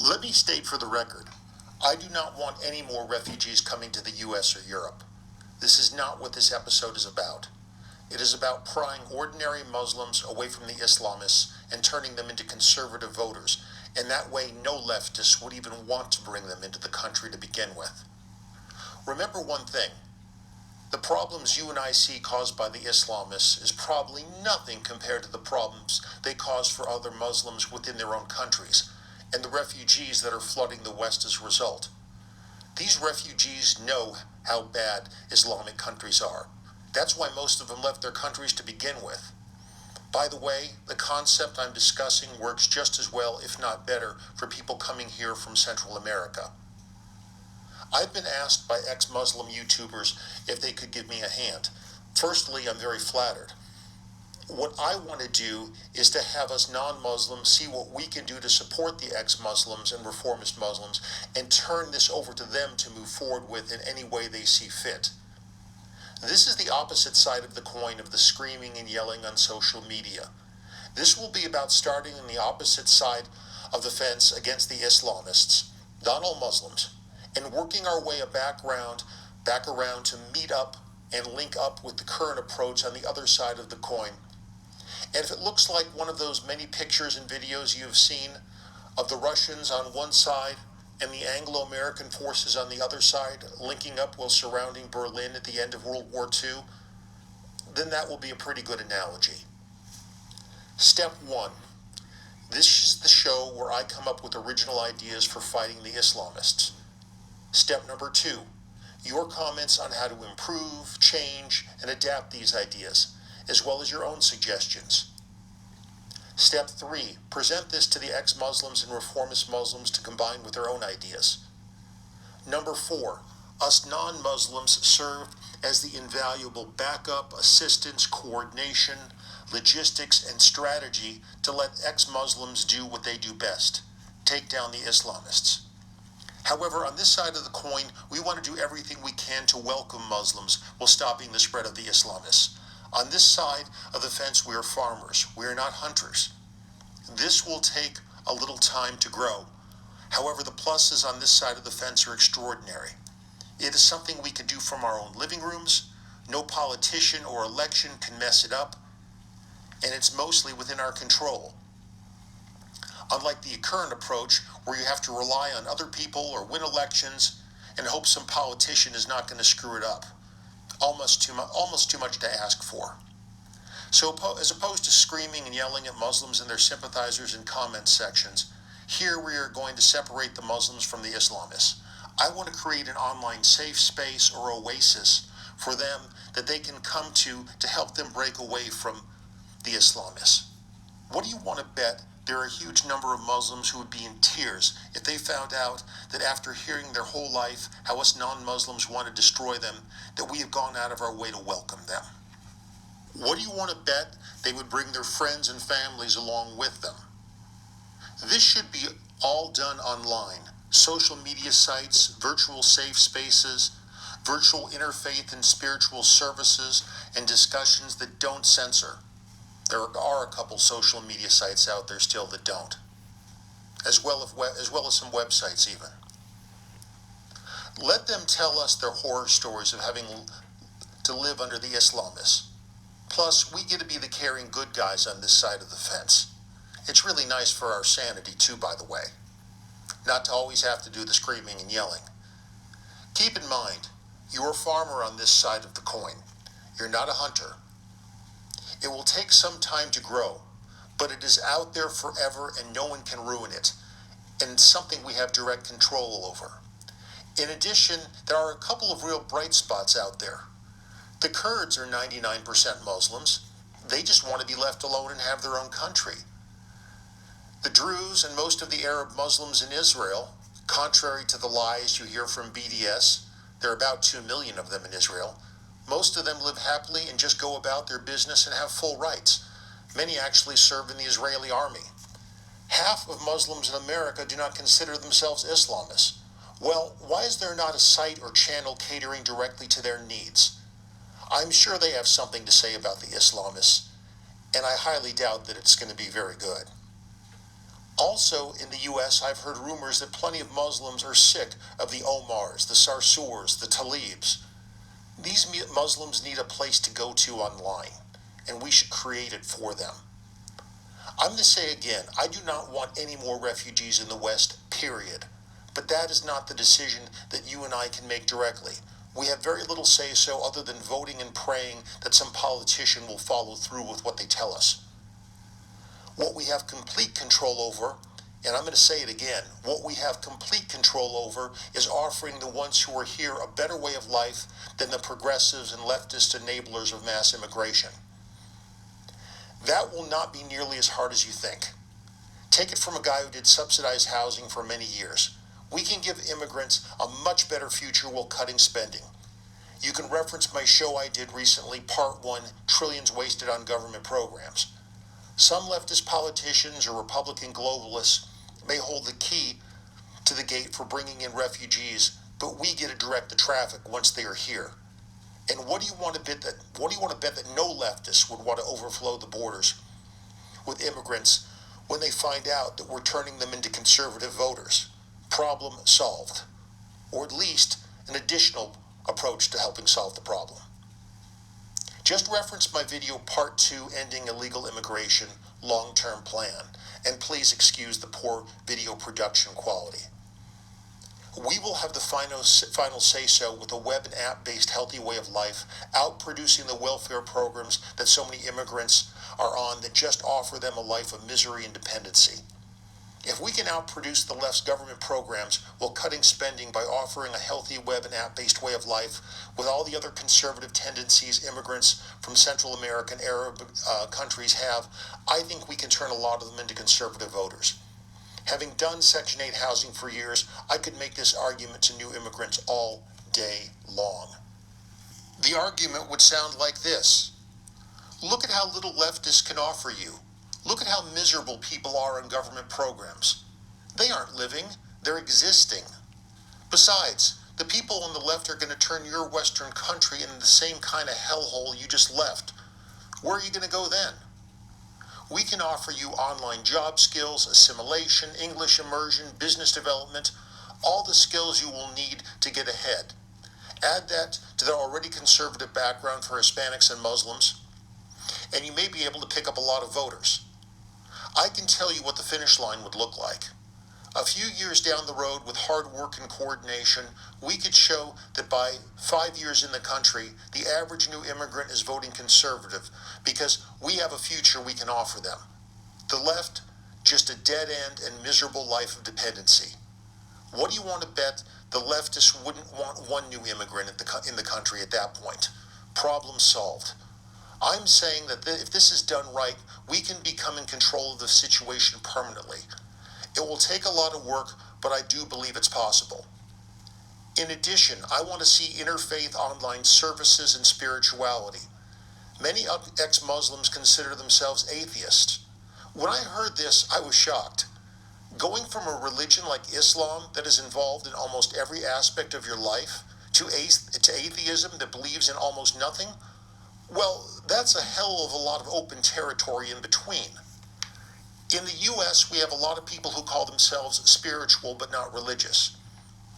Let me state for the record, I do not want any more refugees coming to the U.S. or Europe. This is not what this episode is about. It is about prying ordinary Muslims away from the Islamists and turning them into conservative voters, and that way no leftists would even want to bring them into the country to begin with. Remember one thing, the problems you and I see caused by the Islamists is probably nothing compared to the problems they cause for other Muslims within their own countries, and the refugees that are flooding the West as a result. These refugees know how bad Islamic countries are. That's why most of them left their countries to begin with. By the way, the concept I'm discussing works just as well, if not better, for people coming here from Central America. I've been asked by ex-Muslim YouTubers if they could give me a hand. Firstly, I'm very flattered. What I want to do is to have us non-Muslims see what we can do to support the ex-Muslims and reformist Muslims and turn this over to them to move forward with in any way they see fit. This is the opposite side of the coin of the screaming and yelling on social media. This will be about starting on the opposite side of the fence against the Islamists, not all Muslims, and working our way back around to meet up and link up with the current approach on the other side of the coin. And if it looks like one of those many pictures and videos you have seen of the Russians on one side and the Anglo-American forces on the other side linking up while surrounding Berlin at the end of World War II, then that will be a pretty good analogy. Step 1. This is the show where I come up with original ideas for fighting the Islamists. Step number 2. Your comments on how to improve, change, and adapt these ideas, as well as your own suggestions. Step 3, present this to the ex-Muslims and reformist Muslims to combine with their own ideas. Number 4, us non-Muslims serve as the invaluable backup, assistance, coordination, logistics, and strategy to let ex-Muslims do what they do best, take down the Islamists. However, on this side of the coin, we want to do everything we can to welcome Muslims while stopping the spread of the Islamists. On this side of the fence, we are farmers. We are not hunters. This will take a little time to grow. However, the pluses on this side of the fence are extraordinary. It is something we can do from our own living rooms. No politician or election can mess it up. And it's mostly within our control. Unlike the current approach, where you have to rely on other people or win elections and hope some politician is not going to screw it up. Almost too much to ask for. So as opposed to screaming and yelling at Muslims and their sympathizers in comment sections, here we are going to separate the Muslims from the Islamists. I want to create an online safe space or oasis for them that they can come to help them break away from the Islamists. What do you want to bet? There are a huge number of Muslims who would be in tears if they found out that after hearing their whole life how us non-Muslims want to destroy them, that we have gone out of our way to welcome them. What do you want to bet they would bring their friends and families along with them? This should be all done online. Social media sites, virtual safe spaces, virtual interfaith and spiritual services, and discussions that don't censor. There are a couple social media sites out there still that don't, as well as some websites even. Let them tell us their horror stories of having to live under the Islamists. Plus, we get to be the caring good guys on this side of the fence. It's really nice for our sanity too, by the way, not to always have to do the screaming and yelling. Keep in mind, you're a farmer on this side of the coin. You're not a hunter. It will take some time to grow, but it is out there forever and no one can ruin it, and it's something we have direct control over. In addition, there are a couple of real bright spots out there. The Kurds are 99% Muslims. They just want to be left alone and have their own country. The Druze and most of the Arab Muslims in Israel, contrary to the lies you hear from BDS, there are about 2 million of them in Israel, most of them live happily and just go about their business and have full rights. Many actually serve in the Israeli army. Half of Muslims in America do not consider themselves Islamists. Well, why is there not a site or channel catering directly to their needs? I'm sure they have something to say about the Islamists, and I highly doubt that it's going to be very good. Also, in the U.S., I've heard rumors that plenty of Muslims are sick of the Omars, the Sarsours, the Talibs. These Muslims need a place to go to online, and we should create it for them. I'm going to say again, I do not want any more refugees in the West, period. But that is not the decision that you and I can make directly. We have very little say-so other than voting and praying that some politician will follow through with what they tell us. What we have complete control over, and I'm going to say it again, what we have complete control over is offering the ones who are here a better way of life than the progressives and leftist enablers of mass immigration. That will not be nearly as hard as you think. Take it from a guy who did subsidized housing for many years. We can give immigrants a much better future while cutting spending. You can reference my show I did recently, Part 1, Trillions Wasted on Government Programs. Some leftist politicians or Republican globalists may hold the key to the gate for bringing in refugees, but we get to direct the traffic once they are here. And what do you want to bet that no leftists would want to overflow the borders with immigrants when they find out that we're turning them into conservative voters? Problem solved. Or at least an additional approach to helping solve the problem. Just reference my video Part 2, Ending Illegal Immigration, Long-Term Plan, and please excuse the poor video production quality. We will have the final say-so with a web and app-based healthy way of life, outproducing the welfare programs that so many immigrants are on that just offer them a life of misery and dependency. If we can outproduce the left's government programs while cutting spending by offering a healthy web and app-based way of life with all the other conservative tendencies immigrants from Central American Arab countries have, I think we can turn a lot of them into conservative voters. Having done Section 8 housing for years, I could make this argument to new immigrants all day long. The argument would sound like this. Look at how little leftists can offer you. Look at how miserable people are in government programs. They aren't living, they're existing. Besides, the people on the left are going to turn your Western country into the same kind of hellhole you just left. Where are you going to go then? We can offer you online job skills, assimilation, English immersion, business development, all the skills you will need to get ahead. Add that to the already conservative background for Hispanics and Muslims, and you may be able to pick up a lot of voters. I can tell you what the finish line would look like. A few years down the road, with hard work and coordination, we could show that by 5 years in the country, the average new immigrant is voting conservative because we have a future we can offer them. The left, just a dead end and miserable life of dependency. What do you want to bet the leftists wouldn't want one new immigrant in the country at that point? Problem solved. I'm saying that if this is done right, we can become in control of the situation permanently. It will take a lot of work, but I do believe it's possible. In addition, I want to see interfaith online services and spirituality. Many ex-Muslims consider themselves atheists. When I heard this, I was shocked. Going from a religion like Islam that is involved in almost every aspect of your life to atheism that believes in almost nothing, well, that's a hell of a lot of open territory in between. In the U.S., we have a lot of people who call themselves spiritual but not religious.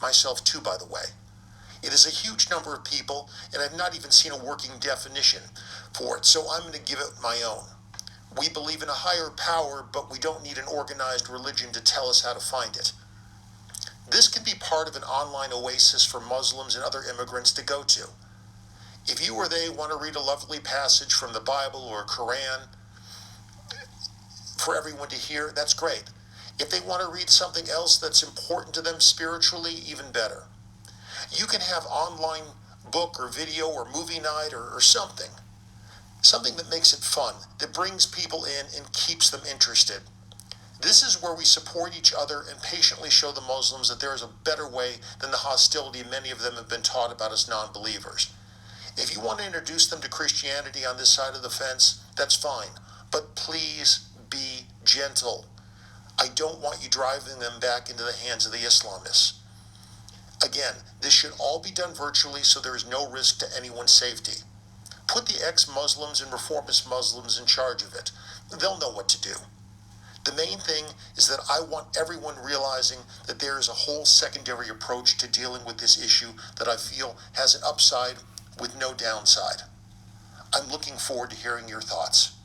Myself too, by the way. It is a huge number of people, and I've not even seen a working definition for it, so I'm going to give it my own. We believe in a higher power, but we don't need an organized religion to tell us how to find it. This can be part of an online oasis for Muslims and other immigrants to go to. If you or they want to read a lovely passage from the Bible or Quran for everyone to hear, that's great. If they want to read something else that's important to them spiritually, even better. You can have online book or video or movie night or something. Something that makes it fun, that brings people in and keeps them interested. This is where we support each other and patiently show the Muslims that there is a better way than the hostility many of them have been taught about as non-believers. If you want to introduce them to Christianity on this side of the fence, that's fine. But please be gentle. I don't want you driving them back into the hands of the Islamists. Again, this should all be done virtually so there is no risk to anyone's safety. Put the ex-Muslims and reformist Muslims in charge of it. They'll know what to do. The main thing is that I want everyone realizing that there is a whole secondary approach to dealing with this issue that I feel has an upside with no downside. I'm looking forward to hearing your thoughts.